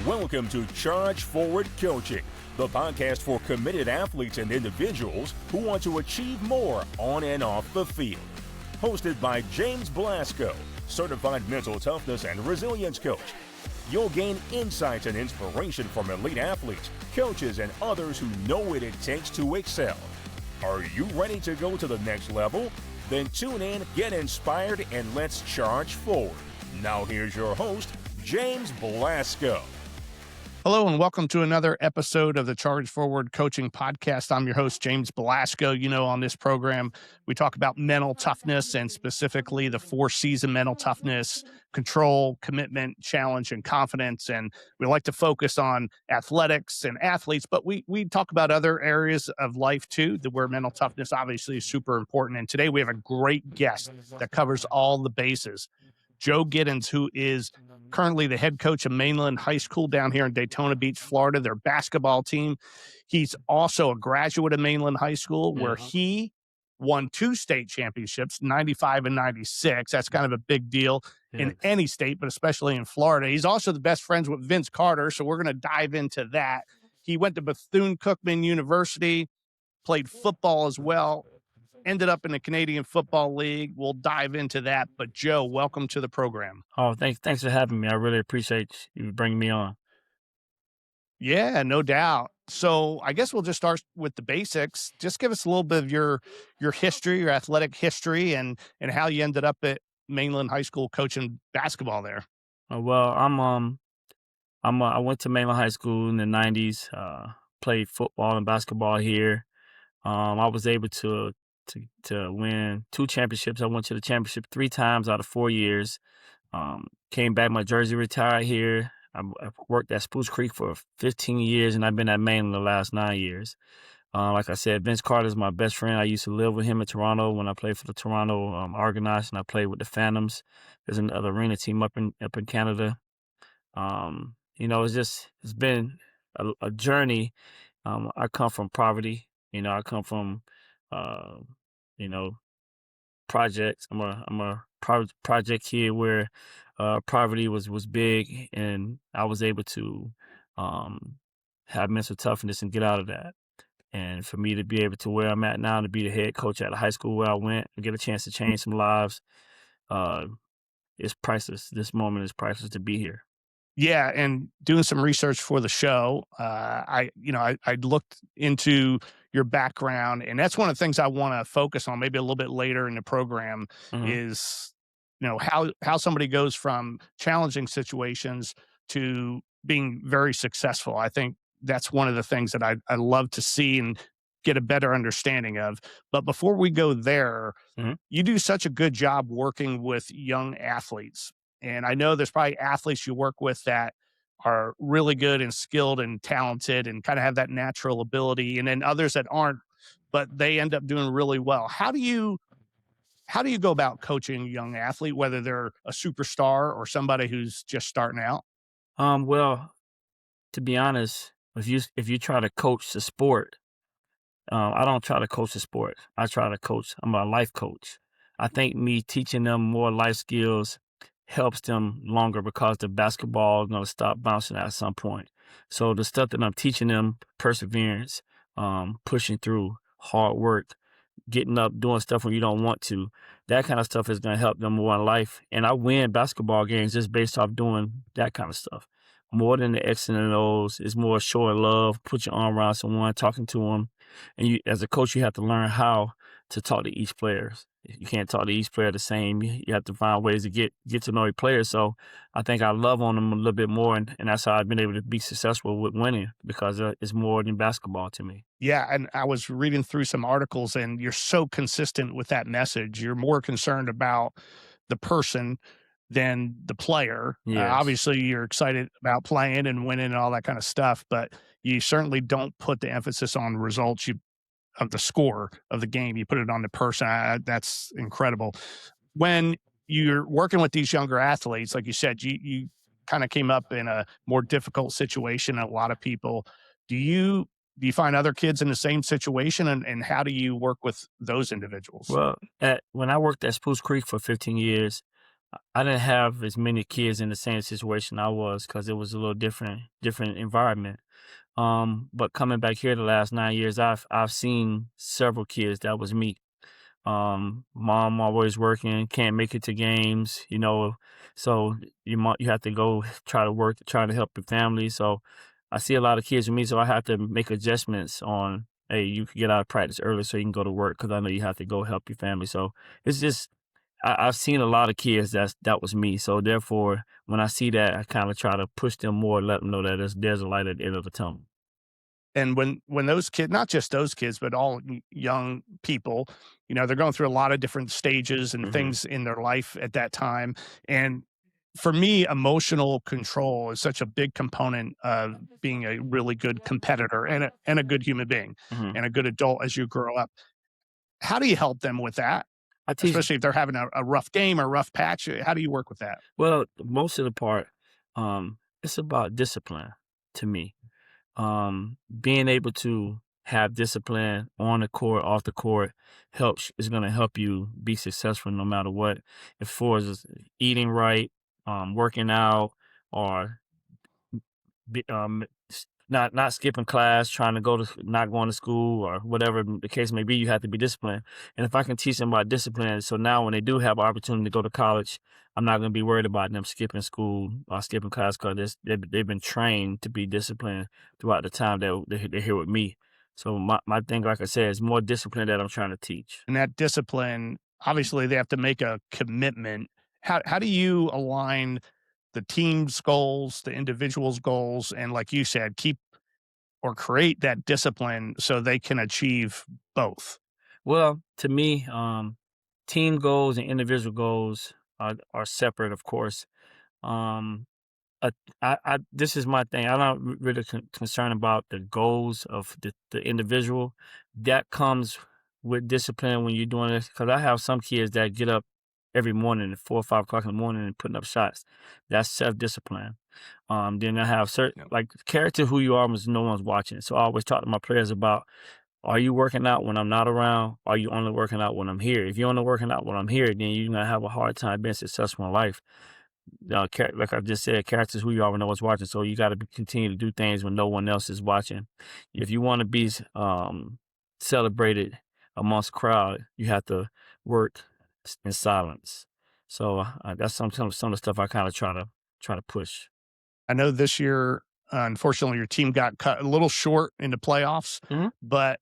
Welcome to Charge Forward Coaching, the podcast for committed athletes and individuals who want to achieve more on and off the field. Hosted by James Blasco, certified mental toughness and resilience coach. You'll gain insights and inspiration from elite athletes, coaches, and others who know what it takes to excel. Are you ready to go to the next level? Then tune in, get inspired, and let's charge forward. Now here's your host, James Blasco. Hello and welcome to another episode of the Charge Forward Coaching Podcast. I'm your host, James Blasco. You know, on this program, we talk about mental toughness and specifically the 4 C's of mental toughness: control, commitment, challenge, and confidence. And we like to focus on athletics and athletes, but we talk about other areas of life too, where mental toughness obviously is super important. And today we have a great guest that covers all the bases. Joe Giddens, who is currently the head coach of Mainland High School down here in Daytona Beach, Florida, their basketball team. He's also a graduate of Mainland High School, where he won 2 state championships, 95 and 96. That's kind of a big deal in any state, but especially in Florida. He's also the best friends with Vince Carter, so we're going to dive into that. He went to Bethune-Cookman University, played football as well, ended up in the Canadian Football League. We'll dive into that. But Joe, welcome to the program. Oh, thanks for having me. I really appreciate you bringing me on. Yeah, no doubt. So I guess we'll just start with the basics. Just give us a little bit of your history, your athletic history, and how you ended up at Mainland High School coaching basketball there. Well, I went to Mainland High School in the 90s, played football and basketball here. I was able to win 2 championships. I went to the championship 3 times out of 4 years. Came back, my jersey retired here. I worked at Spruce Creek for 15 years, and I've been at Mainland the last 9 years. Like I said, Vince Carter is my best friend. I used to live with him in Toronto when I played for the Toronto Argonauts, and I played with the Phantoms. There's another arena team up in Canada. It's been a journey. I come from poverty. I come from projects. I'm a project here where poverty was big, and I was able to have mental toughness and get out of that. And for me to be able to where I'm at now, to be the head coach at the high school where I went, and get a chance to change some lives, it's priceless. This moment is priceless to be here. Yeah, and doing some research for the show, I looked into your background, and that's one of the things I want to focus on maybe a little bit later in the program is, how somebody goes from challenging situations to being very successful. I think that's one of the things that I love to see and get a better understanding of. But before we go there, you do such a good job working with young athletes. And I know there's probably athletes you work with that are really good and skilled and talented and kind of have that natural ability, and then others that aren't, but they end up doing really well. How do you go about coaching a young athlete, whether they're a superstar or somebody who's just starting out? Well, to be honest, if you try to coach the sport, I don't try to coach the sport. I'm a life coach. I think me teaching them more life skills helps them longer, because the basketball is going to stop bouncing at some point. So the stuff that I'm teaching them, perseverance, pushing through, hard work, getting up, doing stuff when you don't want to, that kind of stuff is going to help them more in life. And I win basketball games just based off doing that kind of stuff. More than the X and O's, it's more showing love, put your arm around someone, talking to them. And you, as a coach, you have to learn how to talk to each player. You can't talk to each player the same. You have to find ways to get to know each player. So I think I love on them a little bit more, and that's how I've been able to be successful with winning, because it's more than basketball to me. Yeah, and I was reading through some articles, and you're so consistent with that message. You're more concerned about the person than the player. Yes. Obviously, you're excited about playing and winning and all that kind of stuff, but you certainly don't put the emphasis on results of the score of the game. You put it on the person. That's incredible. When you're working with these younger athletes, like you said, you kind of came up in a more difficult situation than a lot of people. Do you find other kids in the same situation, and how do you work with those individuals? Well, when I worked at Spruce Creek for 15 years, I didn't have as many kids in the same situation I was because it was a little different environment. But coming back here the last 9 years, I've seen several kids that was me. Mom always working, can't make it to games, so you have to go try to work, try to help your family. So I see a lot of kids with me, so I have to make adjustments on, hey, you can get out of practice early so you can go to work because I know you have to go help your family. So it's just I've seen a lot of kids that was me. So therefore, when I see that, I kind of try to push them more, let them know that there's a light at the end of the tunnel. And when those kids, not just those kids, but all young people, they're going through a lot of different stages and Hmm. things in their life at that time. And for me, emotional control is such a big component of being a really good competitor and a good human being Hmm. and a good adult as you grow up. How do you help them with that? I teach. Especially if they're having a rough game or rough patch. How do you work with that? Well, most of the part, it's about discipline to me. Being able to have discipline on the court, off the court, is going to help you be successful no matter what. As far as eating right, working out, or not skipping class, trying to not going to school, or whatever the case may be, you have to be disciplined. And if I can teach them about discipline, so now when they do have an opportunity to go to college, I'm not going to be worried about them skipping school or skipping class because they've been trained to be disciplined throughout the time that they're here with me. So my thing, like I said, is more discipline that I'm trying to teach. And that discipline, obviously, they have to make a commitment. How do you align the team's goals, the individual's goals, and like you said, keep or create that discipline so they can achieve both? Well, to me, team goals and individual goals are separate, of course. Um, this is my thing. I'm not really concerned about the goals of the individual. That comes with discipline when you're doing this. Because I have some kids that get up every morning at 4 or 5 o'clock in the morning and putting up shots. That's self-discipline. Then I have certain, Yep. like, character who you are when no one's watching. So I always talk to my players about, are you working out when I'm not around? Are you only working out when I'm here? If you're only working out when I'm here, then you're gonna have a hard time being successful in life. Like I just said, characters who you are when no one's watching. So you got to continue to do things when no one else is watching. If you want to be celebrated amongst crowd, you have to work in silence. So that's some of the stuff I kind of try to push. I know this year, unfortunately, your team got cut a little short in the playoffs, Hmm. but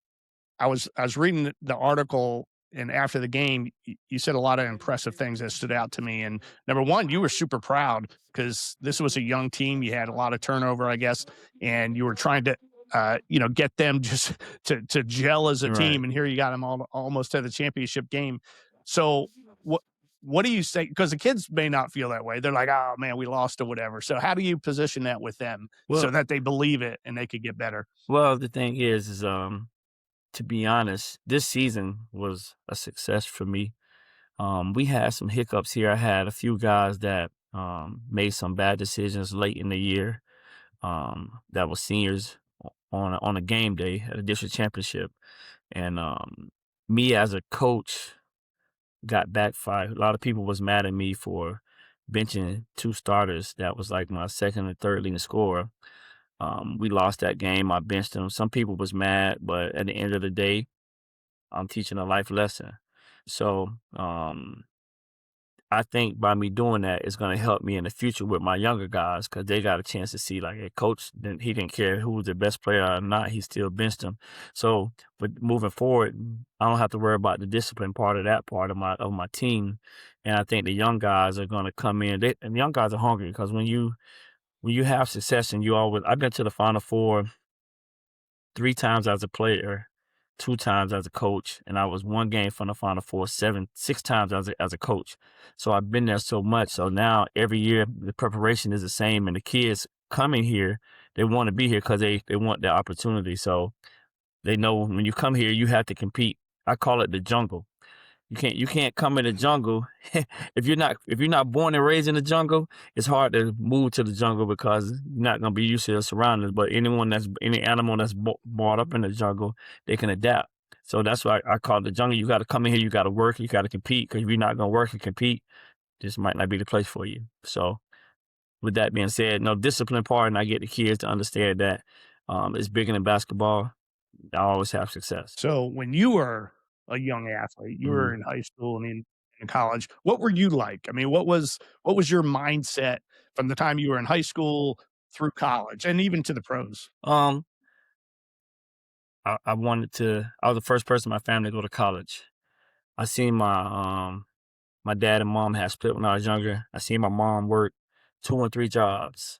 I was reading the article, and after the game, you said a lot of impressive things that stood out to me. And number one, you were super proud because this was a young team. You had a lot of turnover, I guess, and you were trying to, get them just to gel as a Right. team. And here you got them almost to the championship game. So what do you say? Because the kids may not feel that way. They're like, oh man, we lost or whatever. So how do you position that with them so Well, that they believe it and they could get better? the thing is to be honest, this season was a success for me. We had some hiccups here. I had a few guys that made some bad decisions late in the year. That was seniors on a game day at a district championship, and me as a coach got backfired. A lot of people was mad at me for benching two starters. That was like my second and third leading scorer. We lost that game. I benched them. Some people was mad, but at the end of the day, I'm teaching a life lesson. So I think by me doing that, it's going to help me in the future with my younger guys because they got a chance to see, like, a coach, he didn't care who was the best player or not. He still benched them. So, but moving forward, I don't have to worry about the discipline part of that part of my team. And I think the young guys are going to come in. And the young guys are hungry because when you have success and I've been to the Final Four 3 times as a player, 2 times as a coach, and I was 1 game from the Final Four, 6 times as a coach. So I've been there so much. So now every year the preparation is the same, and the kids coming here, they want to be here because they want the opportunity. So they know when you come here, you have to compete. I call it the jungle. You can't come in the jungle if you're not born and raised in the jungle. It's hard to move to the jungle because you're not gonna be used to the surroundings. But any animal that's brought up in the jungle, they can adapt. So that's why I call it the jungle. You got to come in here. You got to work. You got to compete because if you're not gonna work and compete, this might not be the place for you. So with that being said, no discipline part, and I get the kids to understand that it's bigger than basketball. I always have success. So when you were a young athlete, you were Mhm. in high school and in college, what were you like? I mean, what was your mindset from the time you were in high school through college and even to the pros? Um, I wanted to. I was the first person in my family to go to college. I seen my dad and mom had split when I was younger. I seen my mom work 2 and 3 jobs,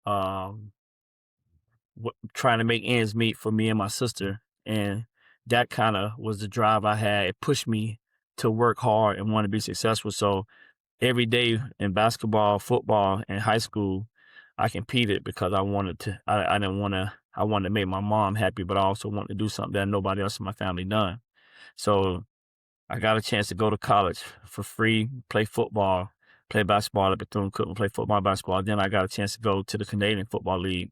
um, trying to make ends meet for me and my sister, and that kind of was the drive I had. It pushed me to work hard and want to be successful. So every day in basketball, football, and high school, I competed because I wanted to. I didn't want to. I wanted to make my mom happy, but I also wanted to do something that nobody else in my family done. So I got a chance to go to college for free, play football, play basketball at Bethune Cookman, play football, basketball. Then I got a chance to go to the Canadian Football League.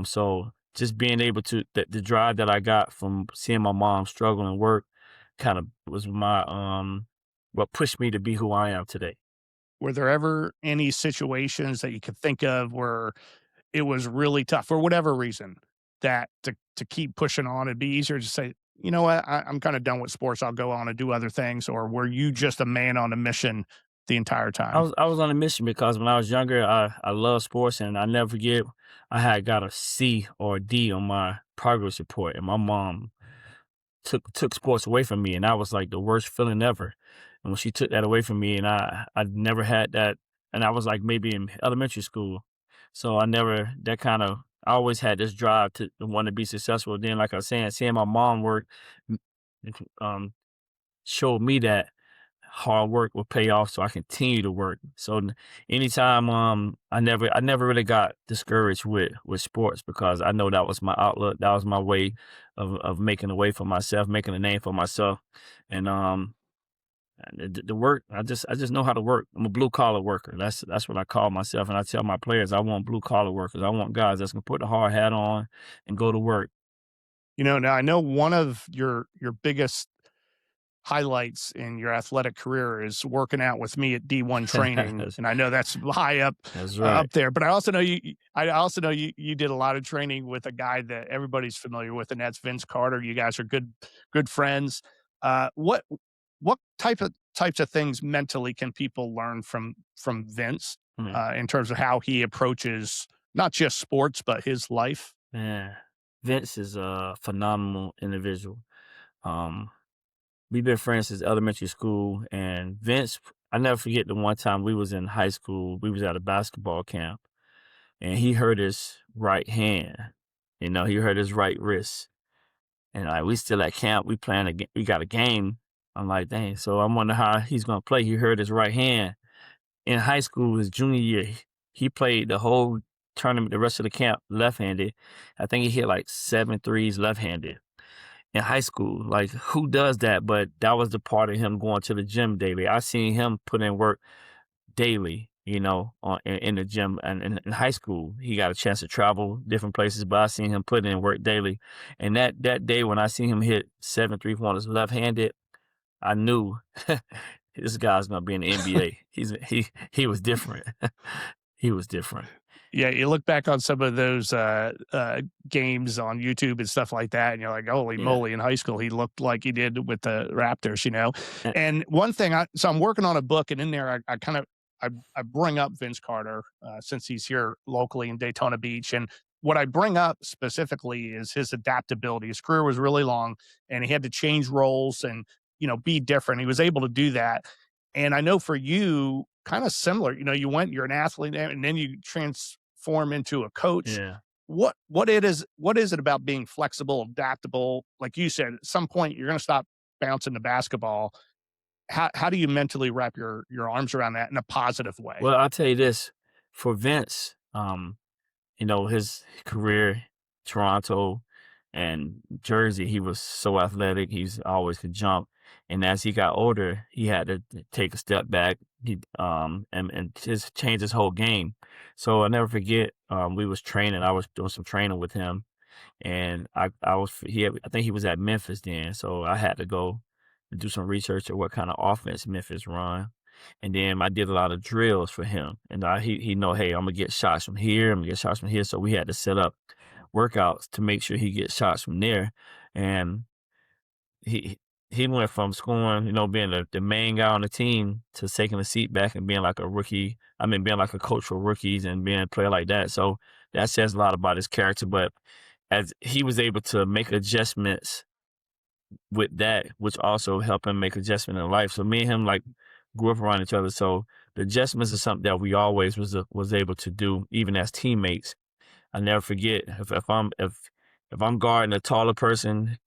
So just being able to, the drive that I got from seeing my mom struggle and work kind of was what pushed me to be who I am today. Were there ever any situations that you could think of where it was really tough for whatever reason that to keep pushing on? It'd be easier to say, you know what, I'm kind of done with sports. I'll go on and do other things. Or were you just a man on a mission the entire time? I was on a mission because when I was younger, I love sports, and I never forget I had got a C or a D on my progress report, and my mom took sports away from me, and that was like the worst feeling ever. And when she took that away from me, and I never had that, and I was like maybe in elementary school, so I never that kind of I always had this drive to want to be successful. Then, like I was saying, seeing my mom work, m- um, showed me that hard work will pay off, so I continue to work. So anytime I never really got discouraged with sports because I know that was my outlook, that was my way of making a way for myself, making a name for myself. And the work, I just know how to work. I'm a blue collar worker. That's what I call myself, and I tell my players I want blue collar workers. I want guys that's gonna put the hard hat on and go to work. Now I know one of your biggest highlights in your athletic career is working out with me at D1 training, that's, and I know that's high up that's right. up there. But I also know you did a lot of training with a guy that everybody's familiar with, and that's Vince Carter. You guys are good friends. What types of things mentally can people learn from Vince Mm, in terms of how he approaches not just sports but his life? man, Vince is a phenomenal individual. Um, we've been friends since elementary school, and Vince, I never forget the one time we was in high school. We was at a basketball camp, and he hurt his right hand. He hurt his right wrist, and we still at camp. We playing we got a game. I'm like, dang. So I wonder how he's gonna play. He hurt his right hand in high school. His junior year, he played the whole tournament, the rest of the camp, left-handed. I think he hit like 7 threes left-handed in high school. Like, who does that? But that was the part of him going to the gym daily. I seen him put in work daily, in the gym. And in high school, he got a chance to travel different places, but I seen him put in work daily. And that day when I seen him hit 7 3-pointers left-handed, I knew this guy's gonna be in the NBA. He was different. He was different. Yeah, you look back on some of those games on YouTube and stuff like that, and you're like, "Holy Yeah. moly!" In high school, he looked like he did with the Raptors. And- And one thing, so I'm working on a book, and in there, I kind of I bring up Vince Carter since he's here locally in Daytona Beach, and what I bring up specifically is his adaptability. His career was really long, and he had to change roles and be different. He was able to do that, and I know for you, kind of similar. You're an athlete, and then you transform into a coach. yeah. What is it about being flexible, adaptable? Like you said, at some point you're going to stop bouncing the basketball. How do you mentally wrap your arms around that in a positive way? Well, I'll tell you this: for Vince, his career, Toronto and Jersey, he was so athletic. He's always could jump. And as he got older, he had to take a step back. He and just change his whole game. So I never forget. We was training. I was doing some training with him, and I think he was at Memphis then. So I had to go and do some research of what kind of offense Memphis run. And then I did a lot of drills for him. And he know, hey, I'm gonna get shots from here, I'm gonna get shots from here. So we had to set up workouts to make sure he gets shots from there. And he he went from scoring, being the main guy on the team to taking a seat back and being like a rookie. I mean, being like a coach for rookies and being a player like that. So that says a lot about his character. But as he was able to make adjustments with that, which also helped him make adjustment in life. So me and him like grew up around each other. So the adjustments is something that we always was able to do, even as teammates. I never forget if I'm guarding a taller person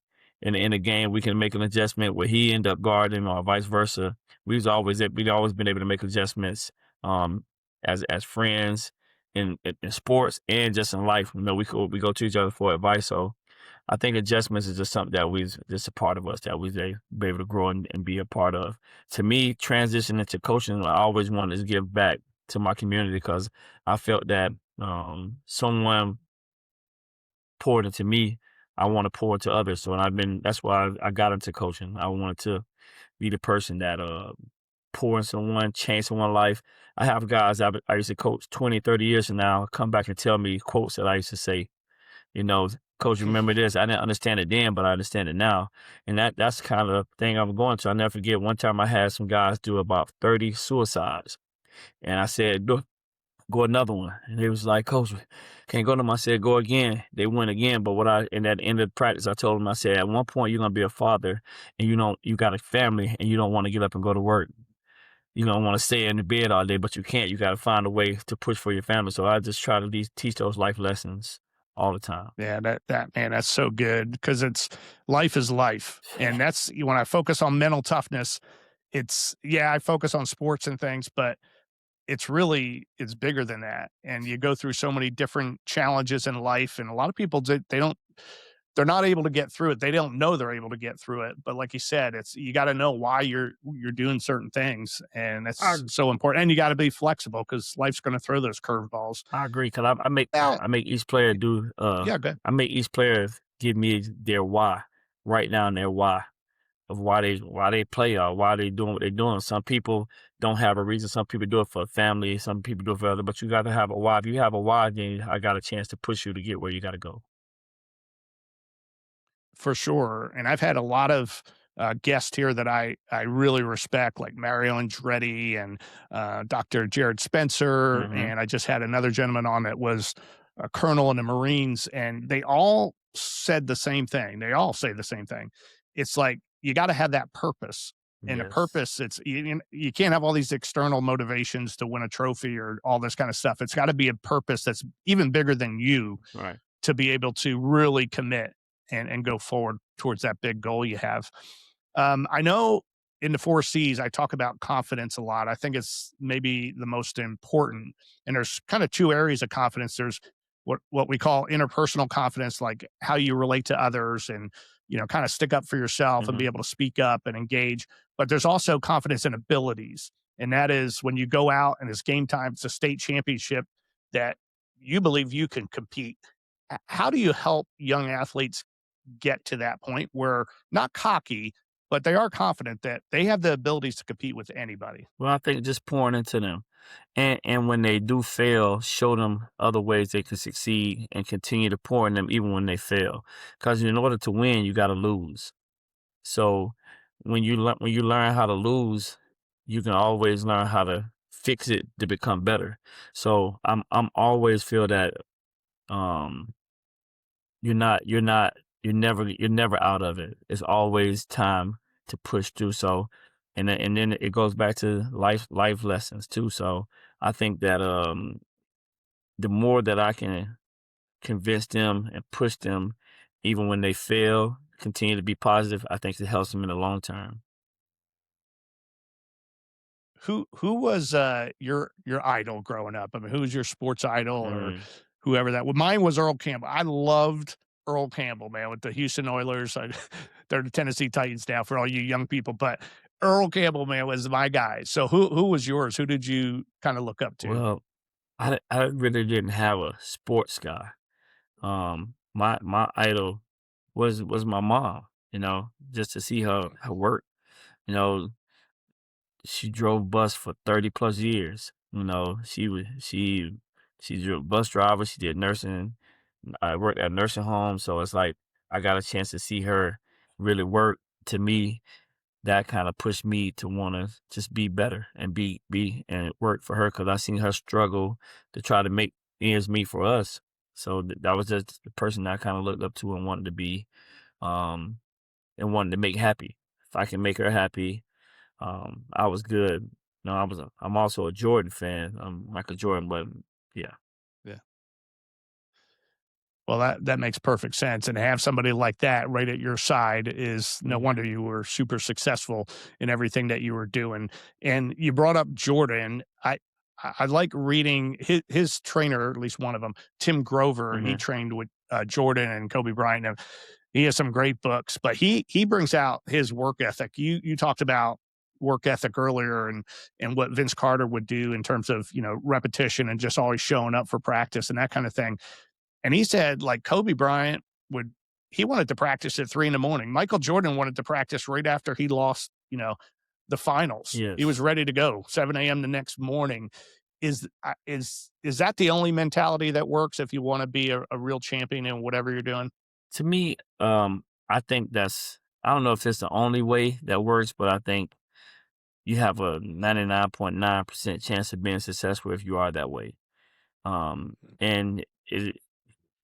in a game, we can make an adjustment where he end up guarding or vice versa. We'd always been able to make adjustments as friends in sports and just in life. We go to each other for advice. So I think adjustments is just something that we's just a part of us that we be able to grow and be a part of. To me, transitioning to coaching, I always wanted to give back to my community because I felt that someone poured into me, I want to pour into others. So that's why I got into coaching. I wanted to be the person that pour in someone, change someone's life. I have guys I used to coach 20, 30 years from now come back and tell me quotes that I used to say, coach, remember this? I didn't understand it then, but I understand it now. And that's kind of the thing I'm going to. I'll never forget one time I had some guys do about 30 suicides. And I said, go another one. And they was like, coach, can't go to them. I said, go again. They went again. But in that end of practice, I told them, I said, at one point you're going to be a father and you got a family and you don't want to get up and go to work. You don't want to stay in the bed all day, but you can't. You got to find a way to push for your family. So I just try to teach those life lessons all the time. Yeah, that man, that's so good because life is life. And that's when I focus on mental toughness, I focus on sports and things, but it's bigger than that. And you go through so many different challenges in life. And a lot of people, they're not able to get through it. They don't know they're able to get through it. But like you said, you got to know why you're doing certain things. And that's so important. And you got to be flexible because life's going to throw those curveballs. I agree. Cause I make each player do, I make each player give me their why, write down their why of why they play or why they doing what they're doing. Some people don't have a reason. Some people do it for family. Some people do it for other, but you got to have a why. If you have a why, then I got a chance to push you to get where you got to go. For sure. And I've had a lot of guests here that I really respect, like Mario Andretti and Dr. Jared Spencer. Mm-hmm. And I just had another gentleman on that was a colonel in the Marines, and they all said the same thing. They all say the same thing. It's like, you got to have that purpose. And Yes. a purpose, you can't have all these external motivations to win a trophy or all this kind of stuff. It's got to be a purpose that's even bigger than you, Right, to be able to really commit and go forward towards that big goal you have. I know in the 4 C's, I talk about confidence a lot. I think it's maybe the most important. And there's kind of 2 areas of confidence. There's what we call interpersonal confidence, like how you relate to others and, kind of stick up for yourself and be able to speak up and engage. But there's also confidence in abilities. And that is when you go out and it's game time, it's a state championship, that you believe you can compete. How do you help young athletes get to that point where not cocky, but they are confident that they have the abilities to compete with anybody? Well, I think just pouring into them. And when they do fail, show them other ways they can succeed and continue to pour in them even when they fail. Because in order to win, you got to lose. So when you learn how to lose, you can always learn how to fix it to become better. So I'm always feel that you're never out of it. It's always time to push through. So and then it goes back to life lessons too. So I think that the more that I can convince them and push them, even when they fail, continue to be positive, I think it helps them in the long term. Who was your idol growing up? I mean, who was your sports idol or Mm. whoever that? Well, mine was Earl Campbell. I loved Earl Campbell, man, with the Houston Oilers. They're the Tennessee Titans now for all you young people, but Earl Campbell, man, was my guy. So who was yours? Who did you kind of look up to? Well, I really didn't have a sports guy. My idol was my mom. Just to see her work. You know, she drove bus for 30 plus years. You know, she drove bus driver. She did nursing. I worked at a nursing home, so it's like I got a chance to see her really work. To me, that kind of pushed me to want to just be better and be and work for her because I seen her struggle to try to make ends meet for us. So that was just the person I kind of looked up to and wanted to be, um, and wanted to make happy. If I can make her happy, I was good. No, I'm also a Jordan fan. I'm Michael Jordan, but yeah, Yeah. Well, that makes perfect sense, and to have somebody like that right at your side is no mhm, wonder you were super successful in everything that you were doing. And you brought up Jordan. I like reading his trainer, at least one of them, Tim Grover. He mhm, trained with Jordan and Kobe Bryant. And he has some great books, but he brings out his work ethic. You talked about work ethic earlier and what Vince Carter would do in terms of repetition and just always showing up for practice and that kind of thing. And he said, like, Kobe Bryant he wanted to practice at 3 in the morning. Michael Jordan wanted to practice right after he lost, the finals. He was yes. ready to go 7 a.m. the next morning. Is that the only mentality that works if you want to be a real champion in whatever you're doing? To me, I think I don't know if it's the only way that works, but I think you have a 99.9% chance of being successful if you are that way. And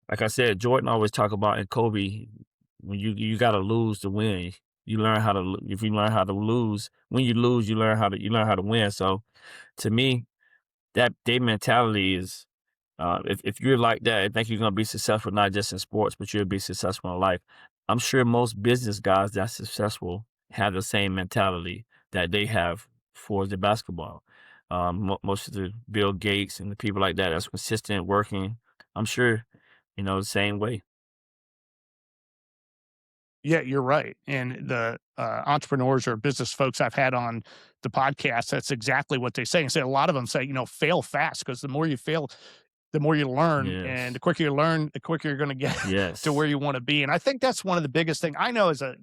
like I said, Jordan always talk about and Kobe, when you got to lose to win. You learn how to if you learn how to lose, when you lose, you learn how to win. So to me, that their mentality is, if you're like that, I think you're gonna be successful not just in sports, but you'll be successful in life. I'm sure most business guys that's successful have the same mentality that they have for the basketball. Most of the Bill Gates and the people like that that's consistent working, I'm sure, the same way. Yeah, you're right. And the entrepreneurs or business folks I've had on the podcast, that's exactly what they say. And say a lot of them say, fail fast because the more you fail, the more you learn, and the Yes. quicker you learn, the quicker you're going to get to where Yes. you want to be. And I think that's one of the biggest thing I know as a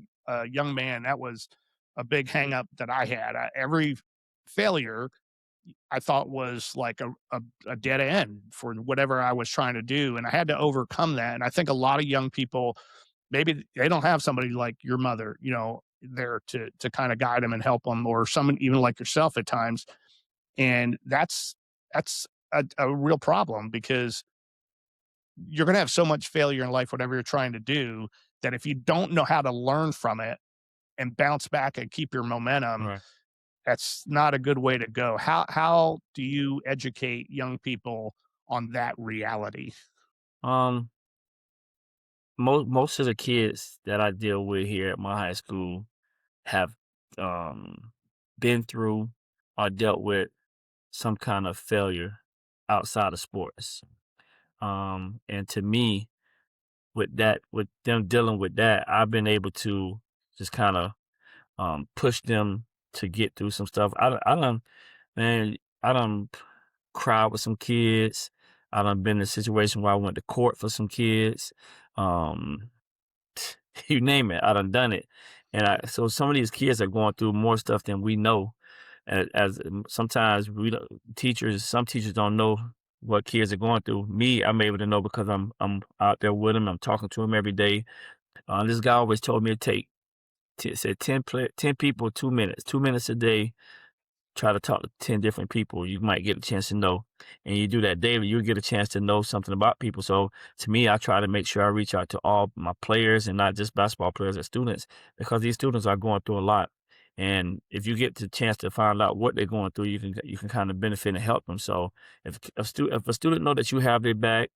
young man. That was a big hang up that I had. Every failure I thought was like a dead end for whatever I was trying to do, and I had to overcome that. And I think a lot of young people, maybe they don't have somebody like your mother, there to kind of guide them and help them, or someone even like yourself at times. And that's a real problem because you're going to have so much failure in life, whatever you're trying to do, that if you don't know how to learn from it and bounce back and keep your momentum, Right. that's not a good way to go. How do you educate young people on that reality? Um, most of the kids that I deal with here at my high school have um been through or dealt with some kind of failure outside of sports. And to me, with them dealing with that, I've been able to just kind of push them to get through some stuff. I done, man, I done cried with some kids. I done been in a situation where I went to court for some kids. Um, you name it, I done it. So some of these kids are going through more stuff than we know. Sometimes some teachers don't know what kids are going through. Me, I'm able to know because I'm out there with them. I'm talking to them every day. This guy always told me to take said 10 people 2 minutes, 2 minutes a day. Try to talk to 10 different people you might get a chance to know. And you do that daily, you'll get a chance to know something about people. So to me, I try to make sure I reach out to all my players and not just basketball players and students, because these students are going through a lot. And if you get the chance to find out what they're going through, you can kind of benefit and help them. So if a student know that you have their back,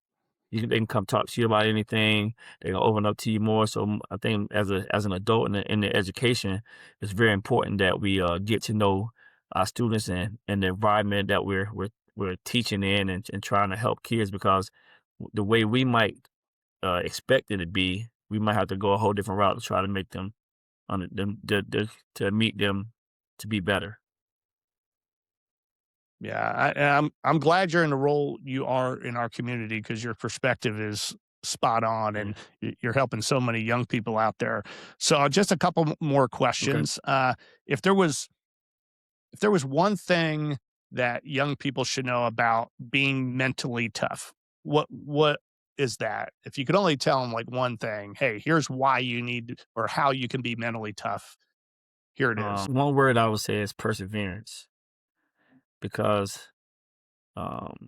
they can come talk to you about anything. They can open up to you more. So I think as an adult in the education, it's very important that we get to know our students and the environment that we're teaching in and trying to help kids, because the way we might expect it to be, we might have to go a whole different route to try to make them on them to meet them to be better. Yeah, I'm glad you're in the role you are in our community because your perspective is spot on, Yeah. and you're helping so many young people out there. So, just a couple more Okay. questions. If there was if there was one thing that young people should know about being mentally tough, what is that? If you could only tell them like one thing, hey, here's why you need or how you can be mentally tough. Here it is. One word I would say is perseverance, because um,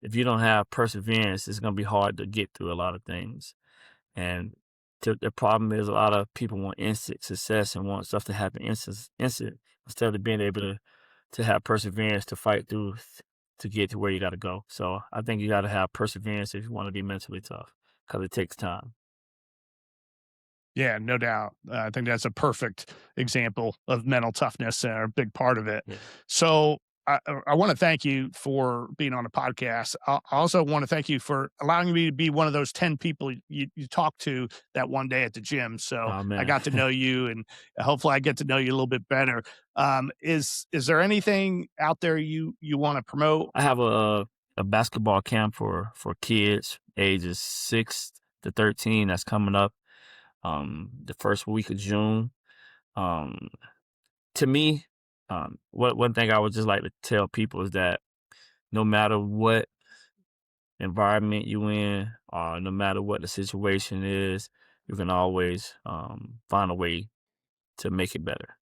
if you don't have perseverance, it's going to be hard to get through a lot of things. And the problem is a lot of people want instant success and want stuff to happen instant instead of being able to have perseverance to fight through to get to where you got to go. So I think you got to have perseverance if you want to be mentally tough, because it takes time. Yeah, no doubt. I think that's a perfect example of mental toughness and a big part of it. Yeah. So I want to thank you for being on the podcast. I also want to thank you for allowing me to be one of those 10 people you talked to that one day at the gym. So Oh, man. I got to know you, and hopefully I get to know you a little bit better. Is there anything out there you want to promote? I have a basketball camp for kids ages 6 to 13 that's coming up the first week of June. To me, one thing I would just like to tell people is that no matter what environment you in, or no matter what the situation is, you can always find a way to make it better.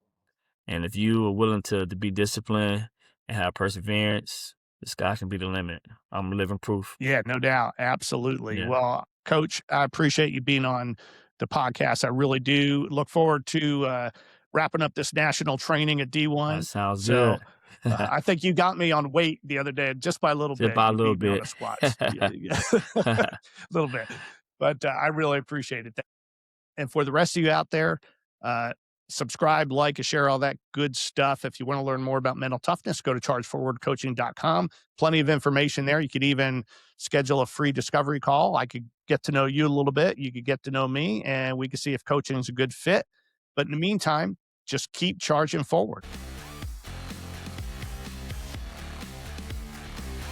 And if you are willing to be disciplined and have perseverance, the sky can be the limit. I'm living proof. Yeah, no doubt. Absolutely. Yeah. Well, Coach, I appreciate you being on the podcast. I really do. Look forward to wrapping up this national training at D1. That sounds So good. I think you got me on weight the other day, just by a little Just bit. by a You little beat me on bit. the squats. A little bit. But I really appreciate it. And for the rest of you out there, subscribe, like, and share all that good stuff. If you want to learn more about mental toughness, go to chargeforwardcoaching.com. Plenty of information there. You could even schedule a free discovery call. I could get to know you a little bit. You could get to know me, and we could see if coaching is a good fit. But in the meantime, just keep charging forward.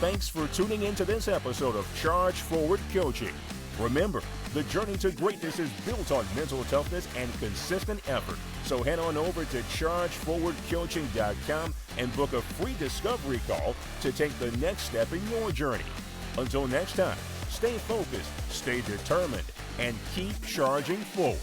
Thanks for tuning into this episode of Charge Forward Coaching. Remember, the journey to greatness is built on mental toughness and consistent effort. So head on over to chargeforwardcoaching.com and book a free discovery call to take the next step in your journey. Until next time, stay focused, stay determined, and keep charging forward.